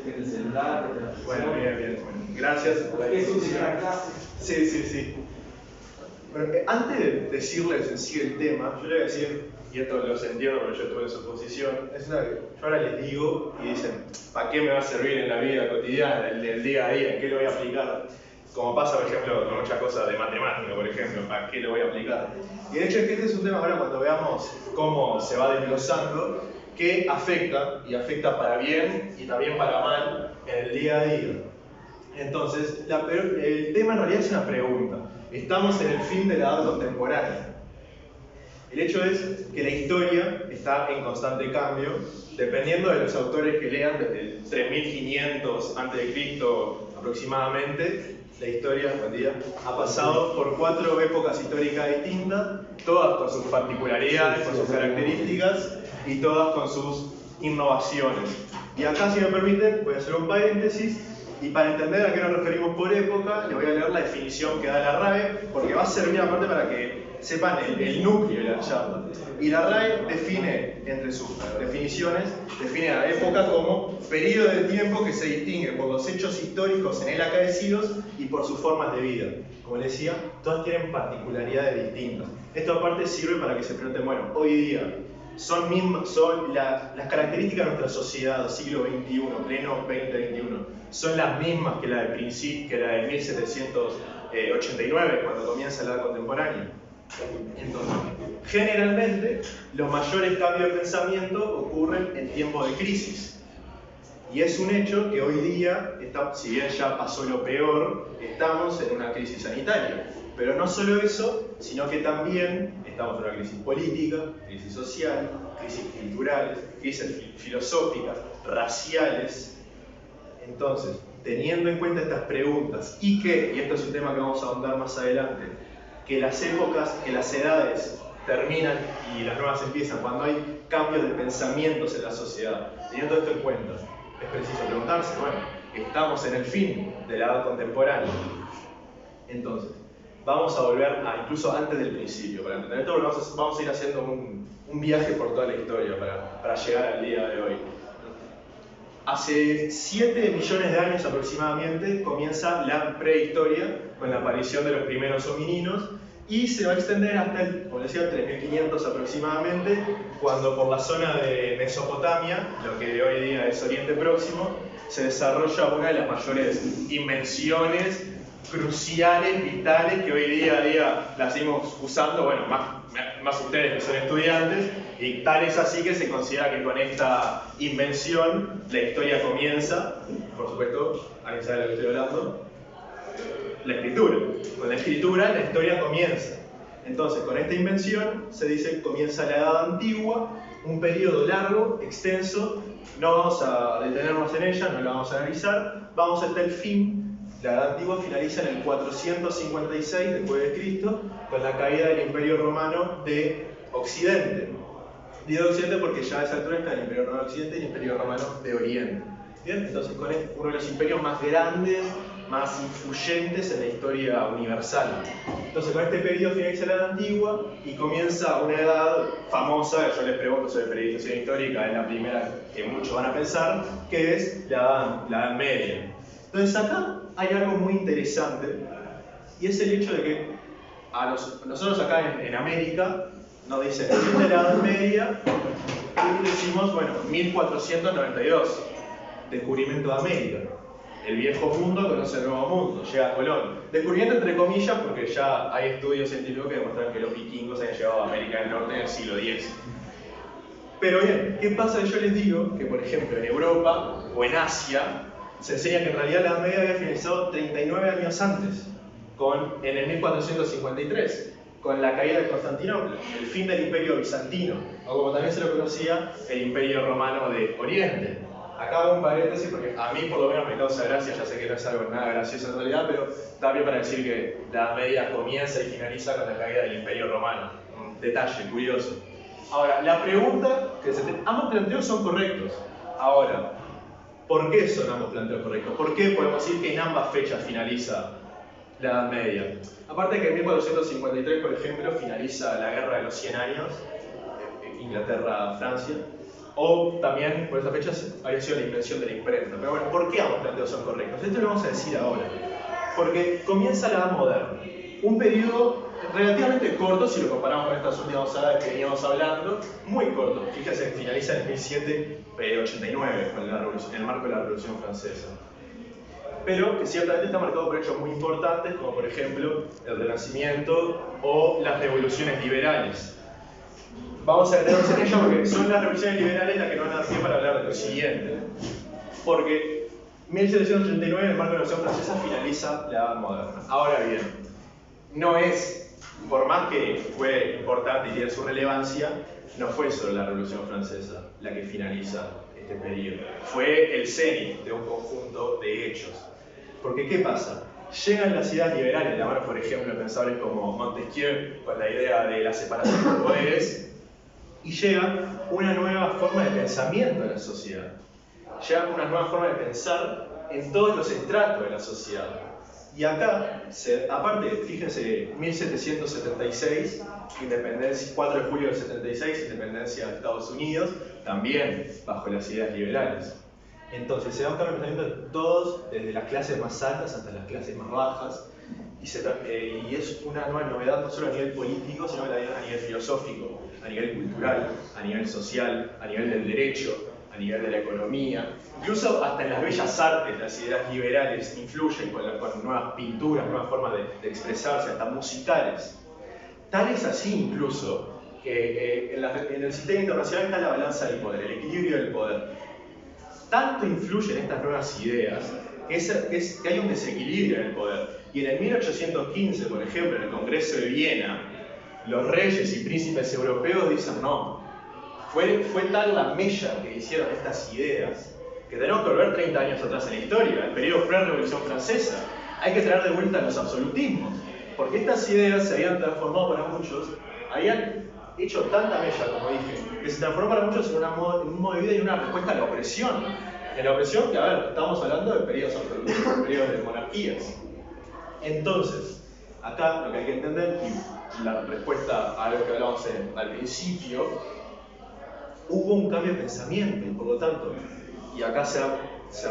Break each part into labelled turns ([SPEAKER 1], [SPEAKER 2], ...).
[SPEAKER 1] El celular.
[SPEAKER 2] Bueno, bien. Gracias por la discusión. Sí. Bueno, antes de decirles en sí el tema, yo le voy a decir, y esto lo entiendo porque yo estuve en su posición, yo ahora les digo y dicen, ¿para qué me va a servir en la vida cotidiana, el día a día, en qué lo voy a aplicar? Como pasa, por ejemplo, con muchas cosas de matemática, por ejemplo, ¿para qué lo voy a aplicar? Y de hecho es que este es un tema ahora cuando veamos cómo se va desglosando, que afecta, y afecta para bien y también para mal, en el día a día. Entonces, el tema en realidad es una pregunta. Estamos en el fin de la edad contemporánea. El hecho es que la historia está en constante cambio, dependiendo de los autores que lean, desde el 3500 a.C. aproximadamente, la historia ha pasado por 4 épocas históricas distintas, todas con sus particularidades, con sus características y todas con sus innovaciones. Y acá, si me permiten, voy a hacer un paréntesis. Y para entender a qué nos referimos por época, les voy a leer la definición que da la RAE, porque va a servir aparte para que sepan el núcleo de la charla. Y la RAE define, entre sus definiciones, define a la época como periodo de tiempo que se distingue por los hechos históricos en él acaecidos y por sus formas de vida. Como les decía, todas tienen particularidades distintas. Esto aparte sirve para que se pregunten, bueno, hoy día, son las características de nuestra sociedad, siglo XXI, pleno 2021, son las mismas que la de 1789, cuando comienza la edad contemporánea. Entonces, generalmente, los mayores cambios de pensamiento ocurren en tiempos de crisis. Y es un hecho que hoy día, si bien ya pasó lo peor, estamos en una crisis sanitaria. Pero no solo eso, sino que también estamos en una crisis política, crisis social, crisis culturales, crisis filosóficas, raciales. Entonces, teniendo en cuenta estas preguntas y esto es un tema que vamos a ahondar más adelante, que las épocas, que las edades terminan y las nuevas empiezan cuando hay cambios de pensamientos en la sociedad. Teniendo todo esto en cuenta, es preciso preguntarse, bueno, estamos en el fin de la edad contemporánea. Entonces, vamos a volver a incluso antes del principio. Para entender esto, vamos a ir haciendo un viaje por toda la historia para llegar al día de hoy. Hace 7 millones de años aproximadamente comienza la prehistoria con la aparición de los primeros homininos y se va a extender hasta el, como decía, 3500 aproximadamente, cuando por la zona de Mesopotamia, lo que hoy día es Oriente Próximo, se desarrolla una de las mayores invenciones cruciales, vitales, que hoy día a día las seguimos usando, bueno, más ustedes que son estudiantes, y tal es así que se considera que con esta invención la historia comienza. Por supuesto, ¿alguien sabe de lo que estoy hablando? La escritura. Con la escritura la historia comienza. Entonces, con esta invención se dice que comienza la Edad Antigua, un periodo largo, extenso. No vamos a detenernos en ella, no la vamos a analizar, vamos hasta el fin. La Edad Antigua finaliza en el 456 después de Cristo con la caída del Imperio Romano de Occidente. Digo Occidente porque ya a esa altura está el Imperio Romano de Occidente y el Imperio Romano de Oriente. ¿Bien? Entonces, con uno de los imperios más grandes, más influyentes en la historia universal. Entonces, con este periodo finaliza la Edad Antigua y comienza una edad famosa, yo les pregunto sobre periodización histórica, es la primera que muchos van a pensar, que es la Edad Media. Entonces, acá hay algo muy interesante, y es el hecho de que nosotros acá en América nos dicen el fin de la Edad Media y decimos, bueno, 1492, descubrimiento de América. El viejo mundo conoce el nuevo mundo, llega Colón. Descubrimiento entre comillas porque ya hay estudios científicos que demuestran que los vikingos han llegado a América del Norte en el siglo X. Pero bien, ¿qué pasa si yo les digo que, por ejemplo, en Europa o en Asia se enseña que en realidad la Edad Media había finalizado 39 años antes, en el 1453, con la caída de Constantinopla, el fin del Imperio Bizantino, o como también se lo conocía, el Imperio Romano de Oriente. Acá hago un paréntesis porque a mí por lo menos me causa gracia, ya sé que no es algo nada gracioso en realidad, pero también para decir que la Edad Media comienza y finaliza con la caída del Imperio Romano. Un detalle curioso. Ahora, la pregunta que ambos planteos son correctos. Ahora, ¿por qué son ambos planteos correctos? ¿Por qué podemos decir que en ambas fechas finaliza la Edad Media? Aparte de que en 1453, por ejemplo, finaliza la Guerra de los 100 años, Inglaterra-Francia, o también por esa fecha había sido la invención de la imprenta. Pero bueno, ¿por qué ambos planteos son correctos? Esto lo vamos a decir ahora. Porque comienza la Edad Moderna, un periodo relativamente corto si lo comparamos con estas últimas edades que veníamos hablando, muy corto. Fíjense que finaliza en 1789 con en el marco de la Revolución Francesa. Pero que ciertamente está marcado por hechos muy importantes, como por ejemplo el Renacimiento o las revoluciones liberales. Vamos a detenernos en ello porque son las revoluciones liberales las que nos van a dar pie para hablar de lo siguiente. Porque 1789, en el marco de la Revolución Francesa, finaliza la Edad Moderna. Ahora bien, no es, por más que fue importante y tiene su relevancia, no fue solo la Revolución Francesa la que finaliza este periodo. Fue el cenit de un conjunto de hechos. Porque, ¿qué pasa? Llegan las ideas liberales, de la mano, por ejemplo, de pensadores como Montesquieu, con la idea de la separación de poderes, y llega una nueva forma de pensamiento en la sociedad. Llega una nueva forma de pensar en todos los estratos de la sociedad. Y acá, aparte, fíjense, 1776, independencia, 4 de julio del 76, independencia de Estados Unidos, también bajo las ideas liberales. Entonces se da un cambio de pensamiento de todos, desde las clases más altas hasta las clases más bajas, y es una nueva novedad no solo a nivel político, sino a nivel filosófico, a nivel cultural, a nivel social, a nivel del derecho, a nivel de la economía. Incluso hasta en las bellas artes las ideas liberales influyen con nuevas pinturas, nuevas formas de expresarse, hasta musicales. Tal es así incluso que en el sistema internacional está la balanza del poder, el equilibrio del poder. Tanto influyen estas nuevas ideas que hay un desequilibrio en el poder. Y en el 1815, por ejemplo, en el Congreso de Viena, los reyes y príncipes europeos dicen no. Fue tal la mella que hicieron estas ideas que tenemos que volver 30 años atrás en la historia, el periodo pre-Revolución Francesa. Hay que traer de vuelta los absolutismos, porque estas ideas se habían transformado para muchos, habían hecho tanta mella, como dije, que se transformó para muchos en un modo de vida y una respuesta a la opresión. En la opresión que, a ver, estamos hablando de periodos absolutistas, periodos de monarquías. Entonces, acá lo que hay que entender, y la respuesta a lo que hablábamos al principio, hubo un cambio de pensamiento, y por lo tanto, y acá se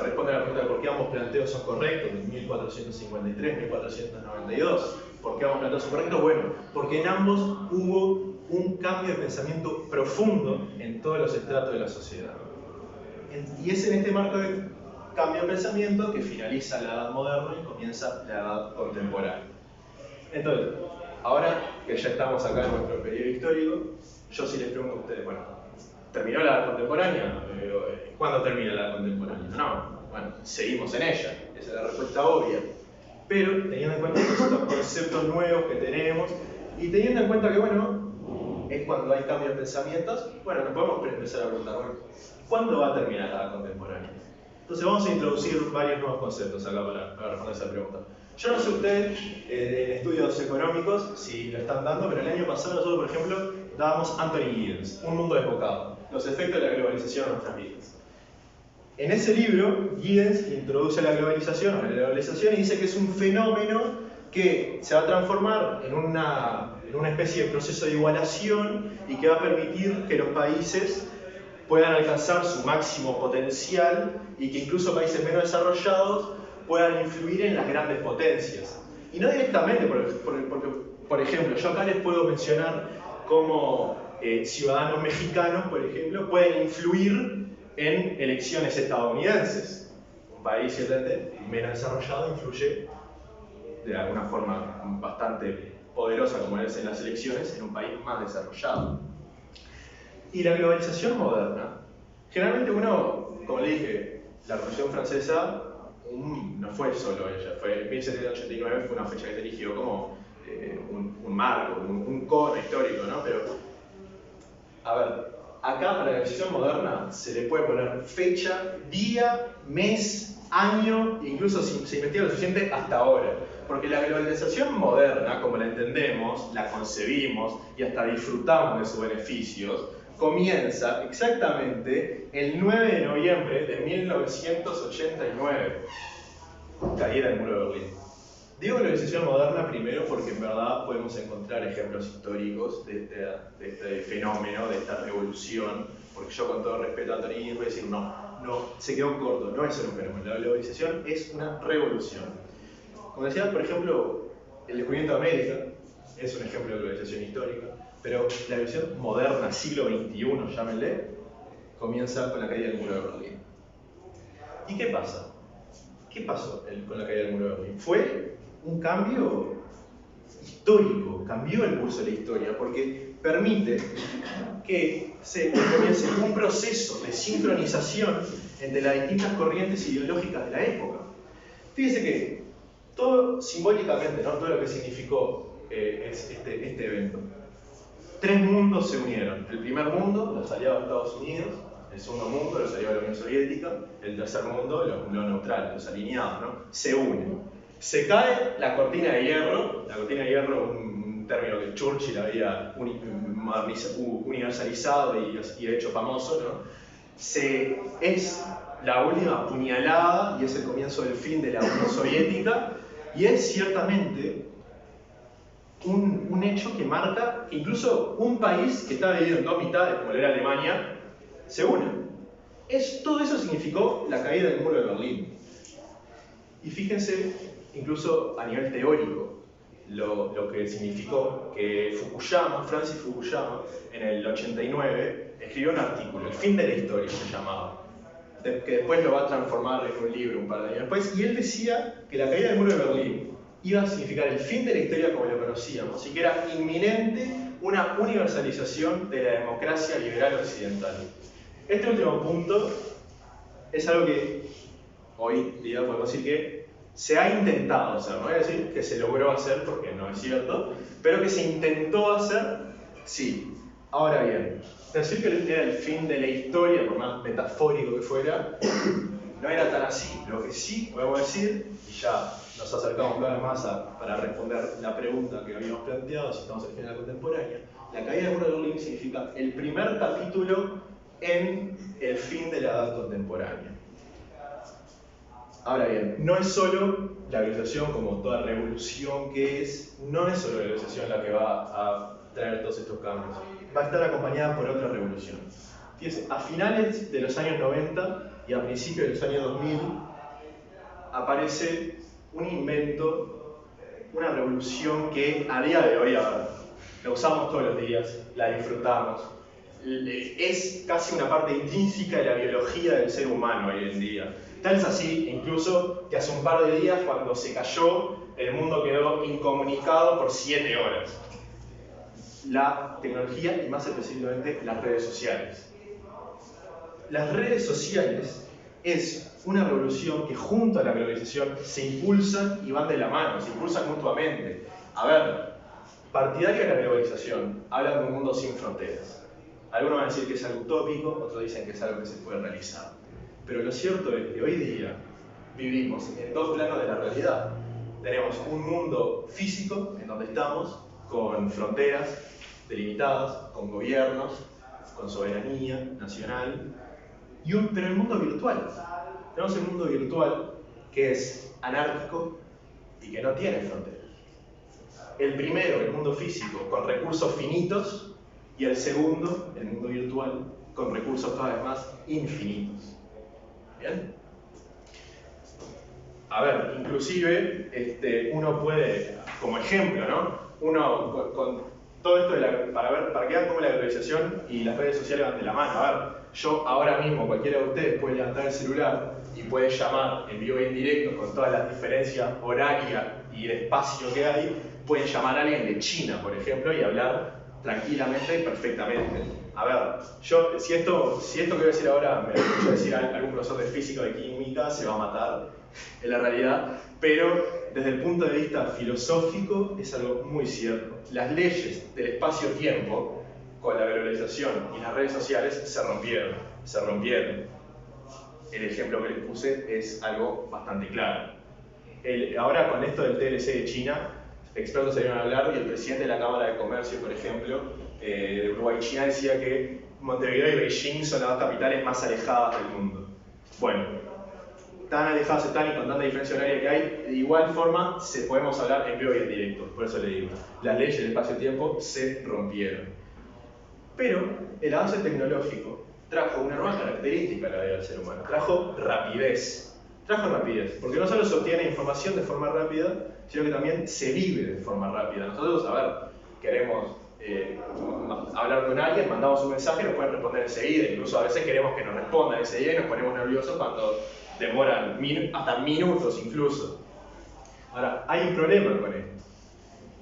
[SPEAKER 2] responde a la pregunta de por qué ambos planteos son correctos, en 1453, 1492. ¿Por qué ambos planteos son correctos? Bueno, porque en ambos hubo un cambio de pensamiento profundo en todos los estratos de la sociedad. Y es en este marco de cambio de pensamiento que finaliza la Edad Moderna y comienza la Edad Contemporánea. Entonces, ahora que ya estamos acá en nuestro periodo histórico, yo sí les pregunto a ustedes, bueno, ¿terminó la Edad Contemporánea? ¿Cuándo termina la Edad Contemporánea? No, bueno, seguimos en ella, esa es la respuesta obvia. Pero teniendo en cuenta estos conceptos nuevos que tenemos, y teniendo en cuenta que, bueno, es cuando hay cambios de pensamientos, bueno, nos podemos empezar a preguntar, bueno, ¿cuándo va a terminar la Edad Contemporánea? Entonces vamos a introducir varios nuevos conceptos acá para responder esa pregunta. Yo no sé ustedes en estudios económicos si lo están dando, pero el año pasado nosotros, por ejemplo, dábamos Anthony Giddens, Un mundo desbocado, los efectos de la globalización en nuestras vidas. En ese libro, Giddens introduce la globalización y dice que es un fenómeno que se va a transformar en una especie de proceso de igualación y que va a permitir que los países puedan alcanzar su máximo potencial y que incluso países menos desarrollados puedan influir en las grandes potencias. Y no directamente, porque, por ejemplo, yo acá les puedo mencionar cómo ciudadanos mexicanos, por ejemplo, pueden influir en elecciones estadounidenses. Un país ciertamente menos desarrollado influye de alguna forma bastante poderosa, como es en las elecciones, en un país más desarrollado. Y la globalización moderna, generalmente uno, como le dije, la Revolución Francesa no fue solo ella, en 1789 fue una fecha que se eligió como un marco, un cono histórico, ¿no? Pero, a ver, acá para la globalización moderna se le puede poner fecha, día, mes, año, e incluso si se investiga lo suficiente, hasta ahora. Porque la globalización moderna, como la entendemos, la concebimos y hasta disfrutamos de sus beneficios, comienza exactamente el 9 de noviembre de 1989, caída del muro de Berlín. Digo globalización moderna primero porque en verdad podemos encontrar ejemplos históricos de este fenómeno, de esta revolución porque yo con todo respeto a Antonini voy a decir no, se quedó corto, no es solo un fenómeno, la globalización es una revolución. Como decía, por ejemplo, el descubrimiento de América es un ejemplo de globalización histórica, pero la globalización moderna, siglo XXI, llámenle, comienza con la caída del muro de Berlín. ¿Y qué pasa? ¿Qué pasó con la caída del muro de Berlín? Fue un cambio histórico, cambió el curso de la historia, porque permite que se comience un proceso de sincronización entre las distintas corrientes ideológicas de la época. Fíjense que todo simbólicamente, ¿no? Todo lo que significó este evento. Tres mundos se unieron. El primer mundo, los aliados de Estados Unidos; el segundo mundo, los aliados de la Unión Soviética; el tercer mundo, los neutrales, los alineados, ¿no? Se unen. Se cae la cortina de hierro. La cortina de hierro, un término que Churchill había universalizado y hecho famoso, ¿no? Es la última puñalada y es el comienzo del fin de la Unión Soviética, y es ciertamente un hecho que marca que incluso un país que está dividido en dos mitades, como era Alemania, se une. Todo eso significó la caída del muro de Berlín. Y fíjense, incluso a nivel teórico, lo que significó que Francis Fukuyama, en el 89, escribió un artículo, El fin de la historia se llamaba, que después lo va a transformar en un libro un par de años después, y él decía que la caída del muro de Berlín iba a significar el fin de la historia como lo conocíamos, y que era inminente una universalización de la democracia liberal occidental. Este último punto es algo que hoy día podemos decir que se ha intentado hacer, no voy a decir que se logró hacer porque no es cierto, pero que se intentó hacer, sí. Ahora bien, decir que era el fin de la historia, por más metafórico que fuera, no era tan así. Lo que sí podemos decir, y ya nos acercamos cada vez más para responder la pregunta que habíamos planteado, si estamos en el final contemporánea, la caída del muro de Berlín significa el primer capítulo en el fin de la edad contemporánea. Ahora bien, no es solo la globalización, como toda revolución que es, no es solo la globalización la que va a traer todos estos cambios. Va a estar acompañada por otra revolución. Fíjense, a finales de los años 90 y a principios de los años 2000 aparece un invento, una revolución que a día de hoy, la usamos todos los días, la disfrutamos. Es casi una parte intrínseca de la biología del ser humano hoy en día. Tal es así, incluso, que hace un par de días, cuando se cayó, el mundo quedó incomunicado por 7 horas. La tecnología y más específicamente las redes sociales. Las redes sociales es una revolución que junto a la globalización se impulsan y van de la mano, se impulsan mutuamente. A ver, partidarios de la globalización hablan de un mundo sin fronteras. Algunos van a decir que es algo utópico, otros dicen que es algo que se puede realizar. Pero lo cierto es que hoy día vivimos en dos planos de la realidad. Tenemos un mundo físico en donde estamos, con fronteras delimitadas, con gobiernos, con soberanía nacional, pero el mundo virtual. Tenemos el mundo virtual que es anárquico y que no tiene fronteras. El primero, el mundo físico, con recursos finitos, y el segundo, el mundo virtual, con recursos cada vez más infinitos. ¿Bien? A ver, inclusive uno puede, como ejemplo, ¿no? Uno con todo esto para que vean cómo la globalización y las redes sociales van de la mano. A ver, yo ahora mismo, cualquiera de ustedes puede levantar el celular y puede llamar en vivo y en directo, con todas las diferencias horarias y de espacio que hay, pueden llamar a alguien de China, por ejemplo, y hablar tranquilamente y perfectamente. A ver, si esto que voy a decir ahora me lo escucho decir a algún profesor de física o de química, se va a matar, en la realidad, pero desde el punto de vista filosófico es algo muy cierto. Las leyes del espacio-tiempo, con la globalización y las redes sociales, se rompieron. El ejemplo que les puse es algo bastante claro. Ahora con esto del TLC de China, expertos salieron a hablar y el presidente de la Cámara de Comercio, por ejemplo, de Uruguay y China, decía que Montevideo y Beijing son las dos capitales más alejadas del mundo. Bueno, tan alejadas están y con tanta diferencia horaria que hay, de igual forma podemos hablar en vivo y en directo. Por eso le digo, las leyes del espacio-tiempo se rompieron. Pero el avance tecnológico trajo una nueva característica a la vida del ser humano, trajo rapidez. Trajo rapidez, porque no solo se obtiene información de forma rápida, sino que también se vive de forma rápida. Nosotros, a ver, queremos hablar con alguien, mandamos un mensaje y nos pueden responder enseguida, incluso a veces queremos que nos respondan enseguida y nos ponemos nerviosos cuando demoran hasta minutos incluso. Ahora, hay un problema con esto.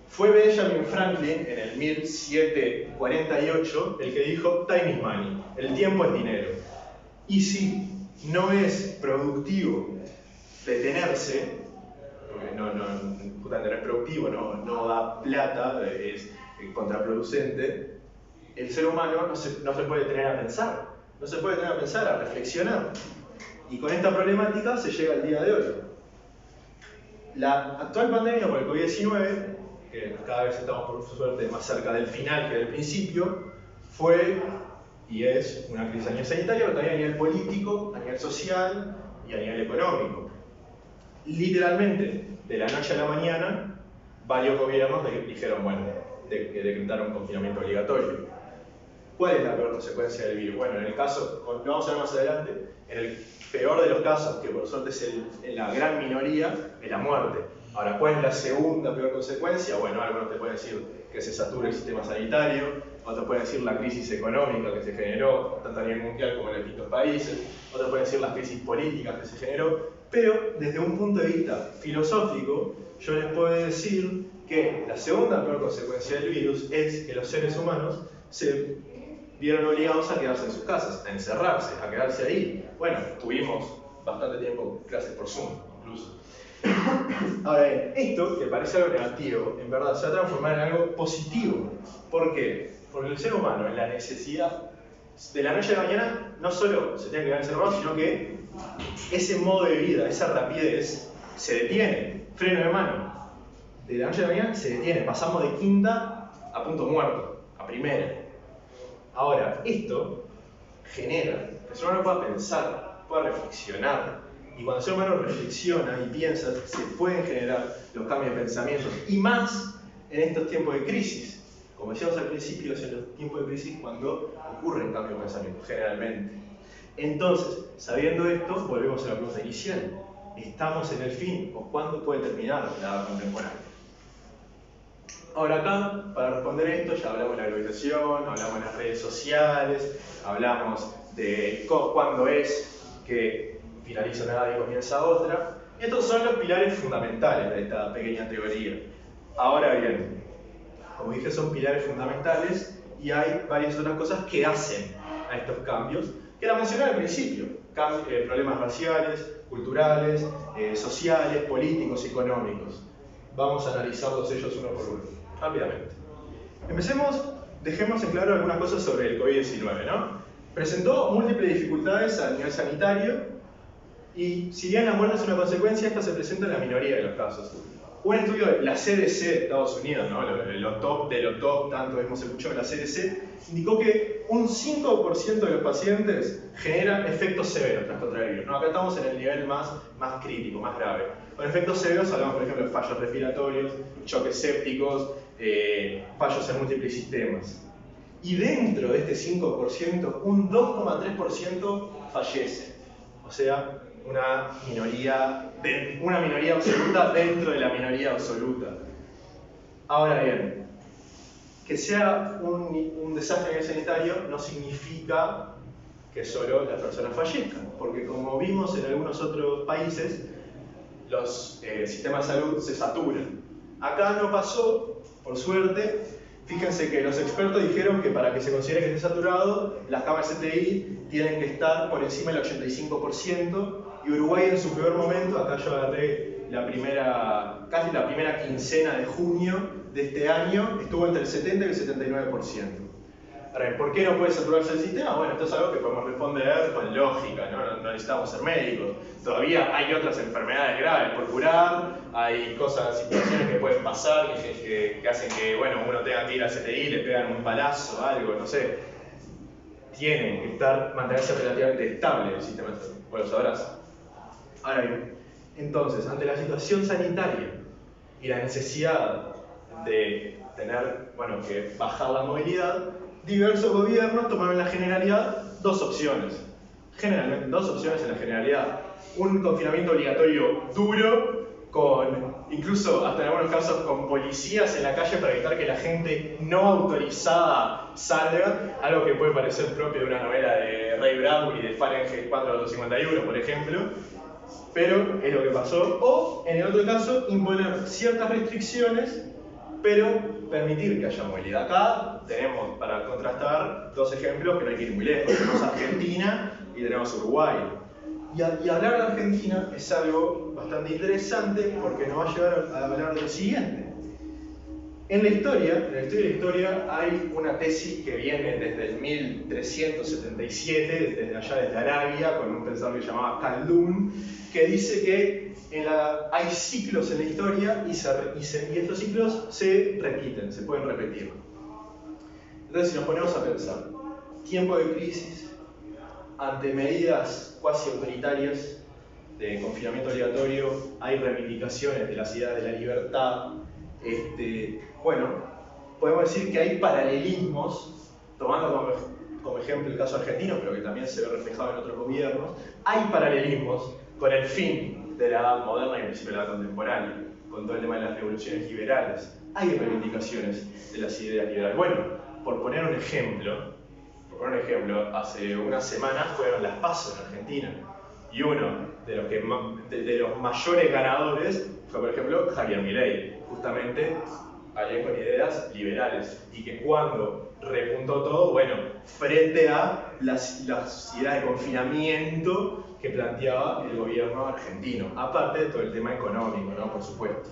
[SPEAKER 2] Fue Benjamin Franklin en el 1748 el que dijo time is money, el tiempo es dinero. Y si no es productivo detenerse, porque no es productivo, no da plata, es contraproducente, el ser humano no se puede detener a pensar, no se puede detener a pensar, a reflexionar. Y con esta problemática se llega al día de hoy. La actual pandemia por el COVID-19, que cada vez estamos por suerte más cerca del final que del principio, fue y es una crisis a nivel sanitario, pero también a nivel político, a nivel social y a nivel económico. Literalmente, de la noche a la mañana, varios gobiernos dijeron, bueno, que decretaron confinamiento obligatorio. ¿Cuál es la peor consecuencia del virus? Bueno, en el caso, lo vamos a ver más adelante, en el peor de los casos, que por suerte es la gran minoría, es la muerte. Ahora, ¿cuál es la segunda peor consecuencia? Bueno, algunos te pueden decir que se satura el sistema sanitario, otros pueden decir la crisis económica que se generó, tanto a nivel mundial como en distintos países, otros pueden decir las crisis políticas que se generó, pero desde un punto de vista filosófico, yo les puedo decir que la segunda peor consecuencia del virus es que los seres humanos se vieron obligados a quedarse en sus casas, a encerrarse, a quedarse ahí. Bueno, tuvimos bastante tiempo clases por Zoom, incluso. Ahora bien, esto, que parece algo negativo, en verdad se va a transformar en algo positivo. ¿Por qué? Porque el ser humano, en la necesidad, de la noche a la mañana, no solo se tiene que quedar encerrado, sino que ese modo de vida, esa rapidez, se detiene, freno de mano. De la noche a la mañana se detiene, pasamos de quinta a punto muerto, a primera. Ahora, esto genera que el ser humano pueda pensar, pueda reflexionar. Y cuando el ser humano reflexiona y piensa, se pueden generar los cambios de pensamientos. Y más en estos tiempos de crisis. Como decíamos al principio, es en los tiempos de crisis cuando ocurren cambios de pensamiento, generalmente. Entonces, sabiendo esto, volvemos a la pregunta inicial. ¿Estamos en el fin o cuándo puede terminar la edad contemporánea? Ahora acá, para responder esto, ya hablamos de la globalización, hablamos de las redes sociales, hablamos de cuándo es que finaliza una edad y comienza otra. Y estos son los pilares fundamentales de esta pequeña teoría. Ahora bien, como dije, son pilares fundamentales y hay varias otras cosas que hacen a estos cambios, que las mencioné al principio. Problemas raciales, culturales, sociales, políticos, económicos. Vamos a analizarlos ellos uno por uno, rápidamente. Dejemos en claro algunas cosas sobre el COVID-19, ¿no? Presentó múltiples dificultades a nivel sanitario y si bien la muerte es una consecuencia, esta se presenta en la minoría de los casos. Un estudio de la CDC de Estados Unidos, ¿no? lo top, tanto hemos escuchado de la CDC, indicó que un 5% de los pacientes generan efectos severos tras contraer el virus, ¿no? Acá estamos en el nivel más crítico, más grave. Con efectos severos hablamos, por ejemplo, de fallos respiratorios, choques sépticos, fallos en múltiples sistemas. Y dentro de este 5%, un 2,3% fallece. O sea, una minoría absoluta dentro de la minoría absoluta. Ahora bien, que sea un desastre a nivel sanitario no significa que solo las personas fallezcan, porque como vimos en algunos otros países, los sistemas de salud se saturan. Acá no pasó, por suerte. Fíjense que los expertos dijeron que para que se considere que esté saturado, las camas CTI tienen que estar por encima del 85%, y Uruguay en su peor momento, acá yo agarré casi la primera quincena de junio de este año, estuvo entre el 70 y el 79%. Ahora, ¿por qué no puede saturarse el sistema? Bueno, esto es algo que podemos responder con lógica, no necesitamos ser médicos. Todavía hay otras enfermedades graves por curar, hay situaciones que pueden pasar que hacen que uno tenga que ir al CTI, le pegan un palazo, algo, no sé. Tiene que mantenerse relativamente estable el sistema de salud, vos lo sabrás. Ahora bien, entonces, ante la situación sanitaria y la necesidad de tener, que bajar la movilidad, diversos gobiernos tomaron la generalidad dos opciones. Generalmente, dos opciones en la generalidad. Un confinamiento obligatorio duro, incluso hasta en algunos casos con policías en la calle para evitar que la gente no autorizada salga, algo que puede parecer propio de una novela de Ray Bradbury de Fahrenheit 451, por ejemplo, pero es lo que pasó. O, en el otro caso, imponer ciertas restricciones, pero permitir que haya movilidad. Acá tenemos, para contrastar, dos ejemplos que no hay que ir muy lejos. Tenemos Argentina y tenemos Uruguay. Y hablar de Argentina es algo bastante interesante porque nos va a llevar a hablar de lo siguiente. En la historia de la historia, hay una tesis que viene desde el 1377, desde allá desde Arabia, con un pensador que se llamaba Khaldun, que dice que hay ciclos en la historia y estos ciclos se repiten, se pueden repetir. Entonces, si nos ponemos a pensar, tiempo de crisis, ante medidas cuasi autoritarias de confinamiento obligatorio, hay reivindicaciones de las ideas de la libertad. Bueno, podemos decir que hay paralelismos, tomando como ejemplo el caso argentino, pero que también se ve reflejado en otros gobiernos, hay paralelismos con el fin de la edad moderna y el principio de la edad contemporánea, con todo el tema de las revoluciones liberales. Hay reivindicaciones de las ideas liberales. Bueno, por poner un ejemplo, hace unas semanas fueron las PASO en Argentina, y uno de los mayores ganadores fue, por ejemplo, Javier Milei, justamente alguien con ideas liberales, y que cuando repuntó todo, bueno, frente a las ideas de confinamiento que planteaba el gobierno argentino, aparte de todo el tema económico, ¿no? Por supuesto.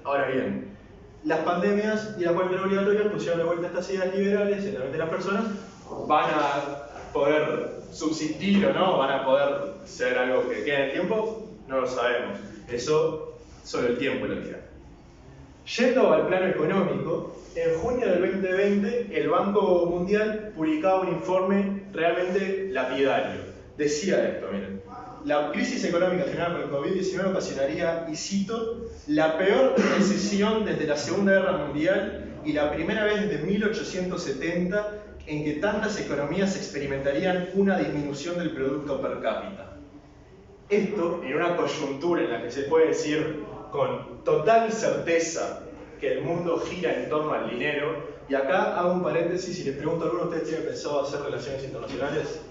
[SPEAKER 2] Ahora bien, las pandemias y la cuarentena obligatoria pusieron de vuelta estas ideas liberales en la mente de las personas. ¿Van a poder subsistir o no? ¿Van a poder ser algo que quede en el tiempo? No lo sabemos. Eso solo el tiempo lo dirá. Yendo al plano económico, en junio del 2020 el Banco Mundial publicaba un informe realmente lapidario. Decía esto, miren: la crisis económica generada por el COVID-19 ocasionaría, y cito, la peor recesión desde la Segunda Guerra Mundial y la primera vez desde 1870 en que tantas economías experimentarían una disminución del producto per cápita. Esto en una coyuntura en la que se puede decir con total certeza que el mundo gira en torno al dinero. Y acá hago un paréntesis y les pregunto a alguno de ustedes: ¿tienen pensado hacer relaciones internacionales?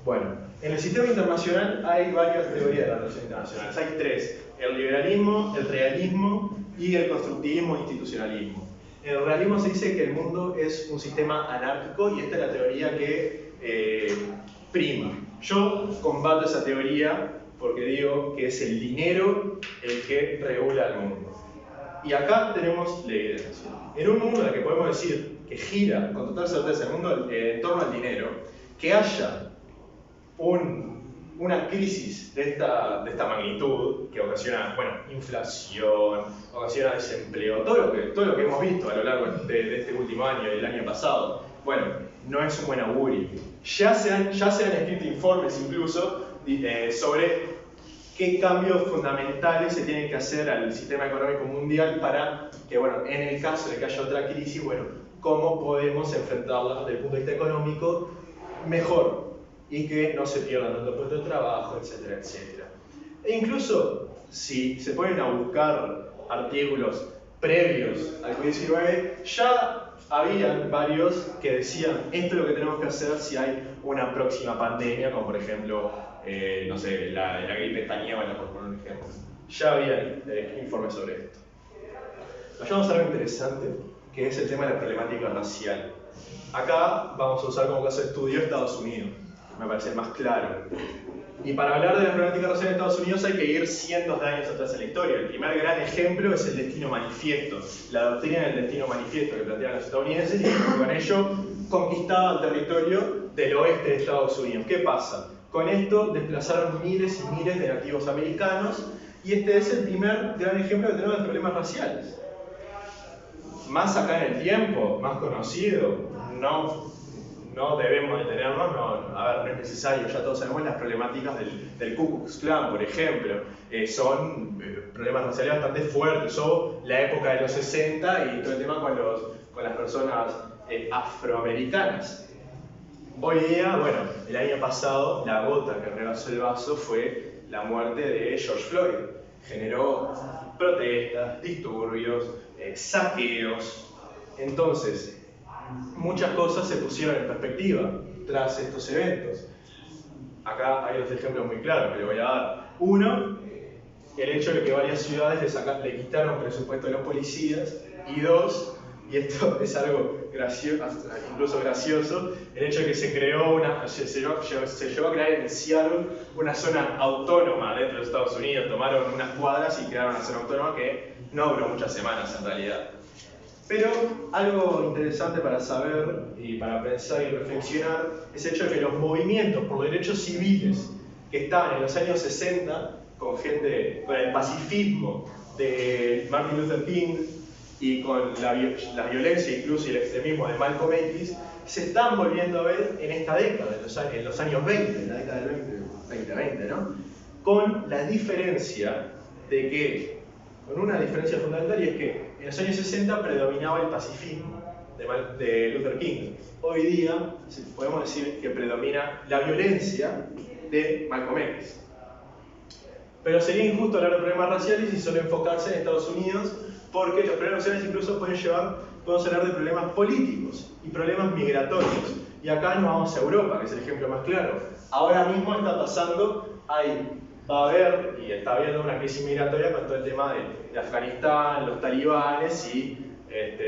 [SPEAKER 2] Bueno, en el sistema internacional hay varias teorías de las relaciones internacionales. Hay tres: el liberalismo, el realismo y el constructivismo e institucionalismo. En el realismo se dice que el mundo es un sistema anárquico, y esta es la teoría que prima. Yo combato esa teoría porque digo que es el dinero el que regula el mundo. Y acá tenemos la evidencia. En un mundo en el que podemos decir que gira con total certeza el mundo en torno al dinero, que haya una crisis de esta magnitud que ocasiona, bueno, inflación, ocasiona desempleo, todo lo que hemos visto a lo largo de este último año y del año pasado, bueno, no es un buen augurio. Ya se han escrito informes incluso sobre qué cambios fundamentales se tienen que hacer al sistema económico mundial para que, bueno, en el caso de que haya otra crisis, bueno, cómo podemos enfrentarla desde el punto de vista económico mejor, y que no se pierdan tantos puestos de trabajo, etcétera, etcétera. E incluso, si se ponen a buscar artículos previos al COVID-19, ya habían varios que decían: esto es lo que tenemos que hacer si hay una próxima pandemia, como por ejemplo, no sé, la gripe española, por poner un ejemplo. Ya habían informes sobre esto. Vayamos a algo interesante, que es el tema de la problemática racial. Acá vamos a usar como caso de estudio Estados Unidos. Me parece más claro. Y para hablar de la problemática racial en Estados Unidos hay que ir cientos de años atrás en la historia. El primer gran ejemplo es el destino manifiesto, la doctrina del destino manifiesto que planteaban los estadounidenses, y que con ello conquistaba el territorio del oeste de Estados Unidos. ¿Qué pasa? Con esto desplazaron miles y miles de nativos americanos, y este es el primer gran ejemplo que tenemos de problemas raciales. Más acá en el tiempo, más conocido, no debemos detenernos, no es necesario, ya todos sabemos las problemáticas del Ku Klux Klan, por ejemplo. Son problemas raciales bastante fuertes, o la época de los 60 y todo el tema con las personas afroamericanas. Hoy día, bueno, el año pasado la gota que rebasó el vaso fue la muerte de George Floyd. Generó protestas, disturbios, saqueos. Entonces, muchas cosas se pusieron en perspectiva tras estos eventos. Acá hay dos ejemplos muy claros que le voy a dar. Uno, el hecho de que varias ciudades le quitaron presupuesto a los policías. Y dos, y esto es algo gracioso, incluso gracioso, el hecho de que se llegó a crear en Seattle una zona autónoma dentro de Estados Unidos. Tomaron unas cuadras y crearon una zona autónoma que no duró muchas semanas en realidad. Pero algo interesante para saber y para pensar y reflexionar es el hecho de que los movimientos por derechos civiles que estaban en los años 60 con el pacifismo de Martin Luther King y con la violencia incluso y el extremismo de Malcolm X, se están volviendo a ver en esta década, en los años 20, en la década del 2020, ¿no? Con la diferencia de que, con una diferencia fundamental, y es que en los años 60 predominaba el pacifismo de Luther King. Hoy día podemos decir que predomina la violencia de Malcolm X. Pero sería injusto hablar de problemas raciales y solo enfocarse en Estados Unidos, porque los problemas raciales incluso podemos hablar de problemas políticos y problemas migratorios. Y acá nos vamos a Europa, que es el ejemplo más claro. Ahora mismo está pasando, va a haber y está habiendo una crisis migratoria con todo el tema de Afganistán, los talibanes y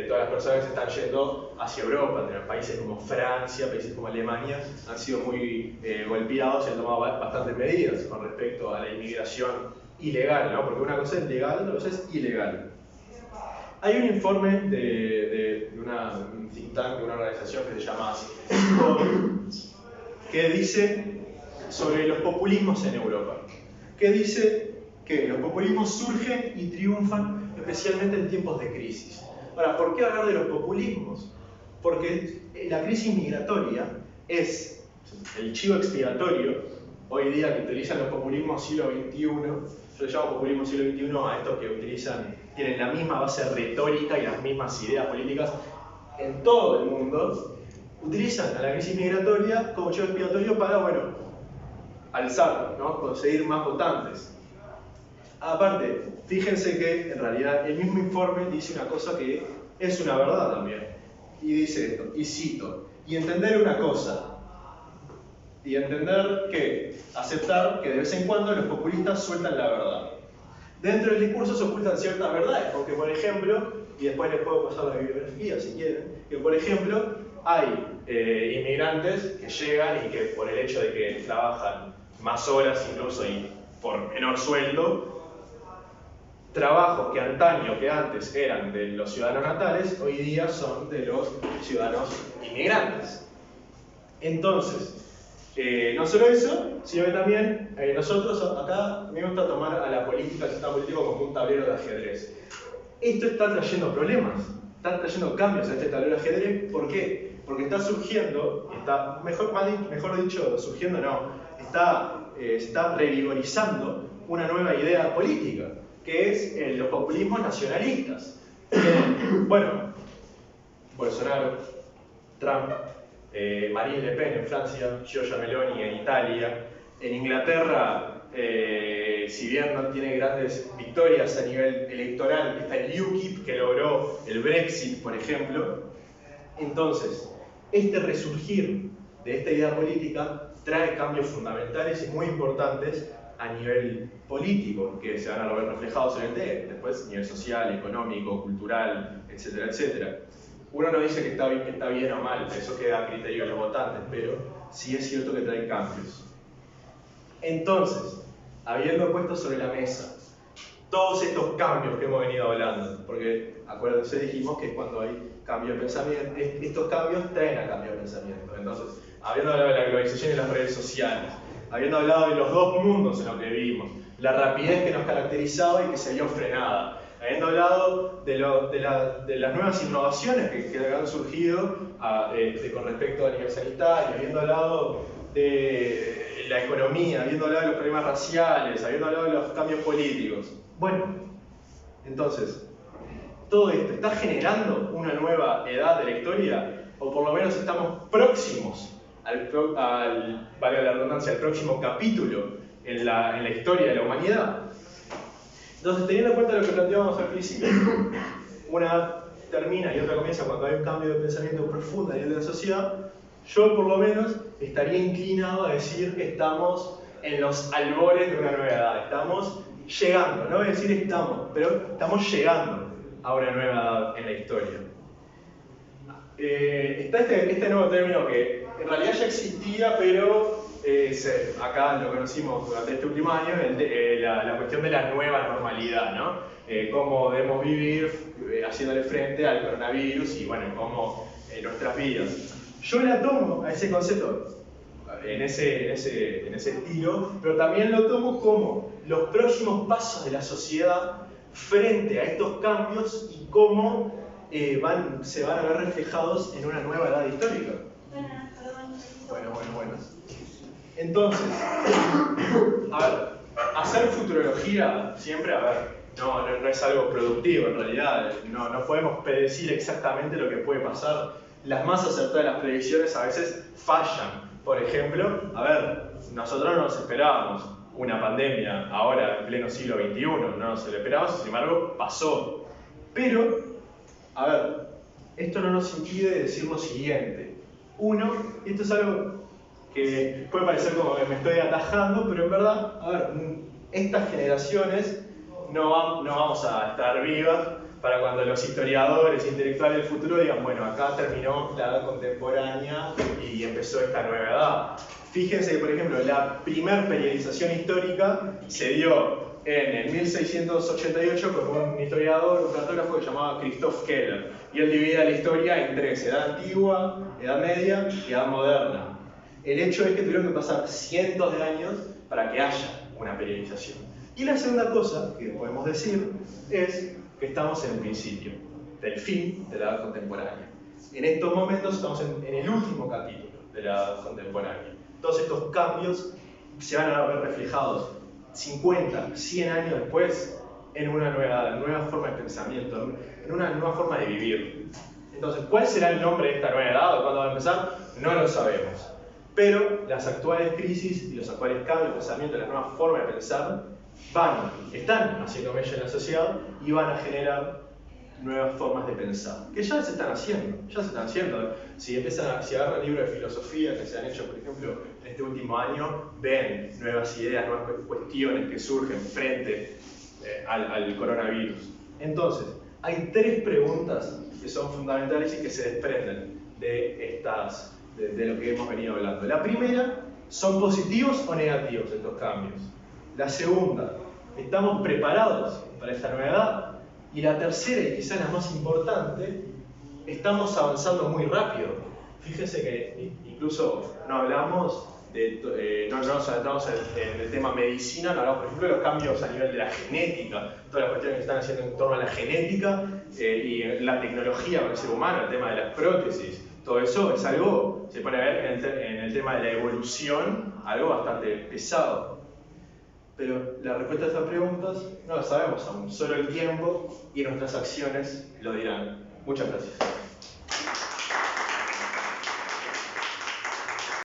[SPEAKER 2] todas las personas que se están yendo hacia Europa. Países como Francia, países como Alemania han sido muy golpeados y han tomado bastantes medidas con respecto a la inmigración ilegal, ¿no? Porque una cosa es legal, otra cosa es ilegal. Hay un informe de un think tank, de una organización que se llama que dice sobre los populismos en Europa, que dice que los populismos surgen y triunfan especialmente en tiempos de crisis. Ahora, ¿por qué hablar de los populismos? Porque la crisis migratoria es el chivo expiatorio, hoy día que utilizan los populismos siglo XXI, yo le llamo populismo siglo XXI a estos que tienen la misma base retórica y las mismas ideas políticas en todo el mundo, utilizan a la crisis migratoria como chivo expiatorio para, alzar, ¿no? Conseguir más votantes. Aparte, fíjense que en realidad el mismo informe dice una cosa que es una verdad también. Y dice esto, y cito, y entender una cosa, y entender que aceptar que de vez en cuando los populistas sueltan la verdad. Dentro del discurso se ocultan ciertas verdades, porque por ejemplo, y después les puedo pasar la bibliografía si quieren, que por ejemplo hay inmigrantes que llegan y que por el hecho de que trabajan más horas incluso y por menor sueldo, trabajos que antes eran de los ciudadanos natales, hoy día son de los ciudadanos inmigrantes. Entonces, no solo eso, sino que también nosotros acá me gusta tomar a la política, el sistema político como un tablero de ajedrez. Esto está trayendo problemas, está trayendo cambios a este tablero de ajedrez. ¿Por qué? Porque está surgiendo, mejor dicho, surgiendo no, está revigorizando una nueva idea política, que es los populismos nacionalistas. Bolsonaro, Trump, Marine Le Pen en Francia, Giorgia Meloni en Italia, en Inglaterra, si bien no tiene grandes victorias a nivel electoral, está el UKIP que logró el Brexit, por ejemplo. Entonces, este resurgir de esta idea política trae cambios fundamentales y muy importantes a nivel político, que se van a ver reflejados en el DE, después a nivel social, económico, cultural, etcétera, etcétera. Uno no dice que está bien o mal, eso queda a criterio de los votantes, pero sí es cierto que trae cambios. Entonces, habiendo puesto sobre la mesa todos estos cambios que hemos venido hablando, porque acuérdense, dijimos que cuando hay cambio de pensamiento, estos cambios traen a cambio de pensamiento. Entonces, habiendo hablado de la globalización y las redes sociales, habiendo hablado de los dos mundos en los que vivimos, la rapidez que nos caracterizaba y que se vio frenada, habiendo hablado de las nuevas innovaciones que han surgido con respecto a nivel sanitario, habiendo hablado de la economía, habiendo hablado de los problemas raciales, habiendo hablado de los cambios políticos. Bueno, entonces, todo esto está generando una nueva edad de la historia, o por lo menos estamos próximos valga la redundancia, al próximo capítulo en la historia de la humanidad. Entonces, teniendo en cuenta lo que planteábamos al principio, una termina y otra comienza cuando hay un cambio de pensamiento profundo a nivel de la sociedad, yo por lo menos estaría inclinado a decir que estamos en los albores de una nueva edad, estamos llegando, no voy a decir estamos, pero estamos llegando a una nueva edad en la historia. Está este nuevo término que en realidad ya existía, pero acá lo conocimos durante este último año, la cuestión de la nueva normalidad, ¿no? Cómo debemos vivir haciéndole frente al coronavirus y bueno, cómo nuestras vidas. Yo la tomo a ese concepto en ese estilo, pero también lo tomo como los próximos pasos de la sociedad frente a estos cambios y cómo se van a ver reflejados en una nueva edad histórica. Bueno. Entonces, a ver, hacer futurología siempre, no es algo productivo en realidad, no podemos predecir exactamente lo que puede pasar. Las más acertadas de las predicciones a veces fallan. Por ejemplo, nosotros no nos esperábamos una pandemia ahora en pleno siglo XXI, no nos lo esperábamos, sin embargo pasó. Pero, esto no nos impide decir lo siguiente. Uno, y esto es algo que puede parecer como que me estoy atajando, pero en verdad, estas generaciones no vamos a estar vivas para cuando los historiadores intelectuales del futuro digan, bueno, acá terminó la edad contemporánea y empezó esta nueva edad. Fíjense que, por ejemplo, la primer periodización histórica se dio en el 1688 con un historiador, un cartógrafo que se llamaba Christoph Keller. Y él divide la historia en tres: edad antigua, edad media y edad moderna. El hecho es que tuvieron que pasar cientos de años para que haya una periodización. Y la segunda cosa que podemos decir es que estamos en el principio del fin de la edad contemporánea. En estos momentos estamos en el último capítulo de la edad contemporánea. Todos estos cambios se van a ver reflejados 50, 100 años después en una nueva forma de pensamiento, en una nueva forma de vivir. Entonces, ¿cuál será el nombre de esta nueva edad o cuándo va a empezar? No lo sabemos. Pero las actuales crisis y los actuales cambios de pensamiento, la nueva forma de pensar, están haciendo mella en la sociedad y van a generar nuevas formas de pensar, que ya se están haciendo. Si agarran libros de filosofía que se han hecho, por ejemplo, en este último año, ven nuevas ideas, nuevas cuestiones que surgen frente al coronavirus. Entonces, hay tres preguntas que son fundamentales y que se desprenden de lo que hemos venido hablando. La primera, ¿son positivos o negativos estos cambios? La segunda, ¿estamos preparados para esta nueva edad? Y la tercera, y quizás la más importante, ¿estamos avanzando muy rápido? Fíjense que incluso no hablamos no nos adentramos en el tema medicina, no hablamos, por ejemplo, de los cambios a nivel de la genética, todas las cuestiones que están haciendo en torno a la genética y la tecnología con el ser humano, el tema de las prótesis. Todo eso es algo, se pone a ver en el tema de la evolución, algo bastante pesado. Pero la respuesta a estas preguntas no la sabemos aún, solo el tiempo y nuestras acciones lo dirán. Muchas gracias.